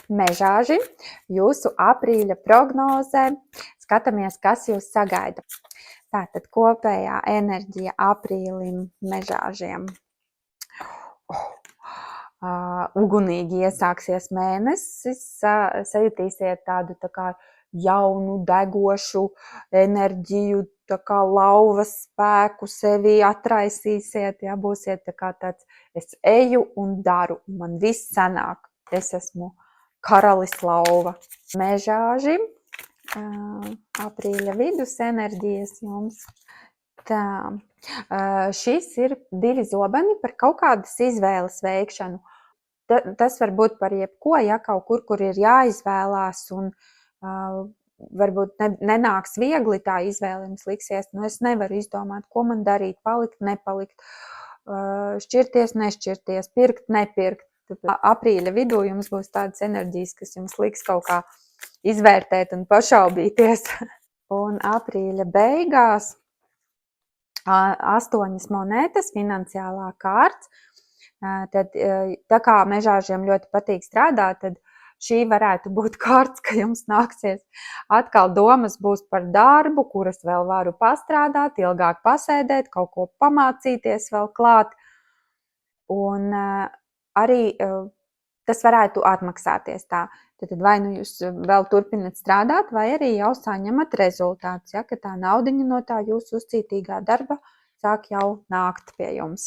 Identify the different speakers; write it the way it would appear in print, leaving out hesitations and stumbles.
Speaker 1: Mežāži, jūsu aprīļa prognozē. Skatāmies, kas jūs sagaida. Tātad kopējā enerģija aprīlim mežāžiem. Ugunīgi iesāksies mēnesis, sajutīsiet tādu tā kā jaunu, degošu enerģiju, tā kā lauvas spēku sevi atraisīsiet, ja, būsiet tā kā tāds, es eju un daru, man viss sanāk, es esmu karalis lauva. Mežāži, aprīļa vidus enerģijas jums. Tā, šis ir 2 zobeni par kaut kādas izvēles veikšanu. Tas var būt par jebko, ja kaut kur ir jāizvēlās un varbūt nenāks viegli tā izvēle, jums liksies, es nevaru izdomāt, ko man darīt, palikt, nepalikt, šķirties, nešķirties, pirkt, nepirkt. Aprīļa vidū jums būs tādas enerģijas, kas jums liks kaut kā izvērtēt un pašaubīties. Un aprīļa beigās 8 monētas, finansiālā kārts. Tad, tā kā mežāžiem ļoti patīk strādāt, tad šī varētu būt kārts, ka jums nāksies atkal domas būs par darbu, kuras vēl varu pastrādāt, ilgāk pasēdēt, kaut ko pamācīties vēl klāt. Un arī tas varētu atmaksāties tā. Tad vai nu jūs vēl turpināt strādāt, vai arī jau saņemat rezultātus, ja, ka tā naudiņa no tā jūsu uzcītīgā darba sāk jau nākt pie jums.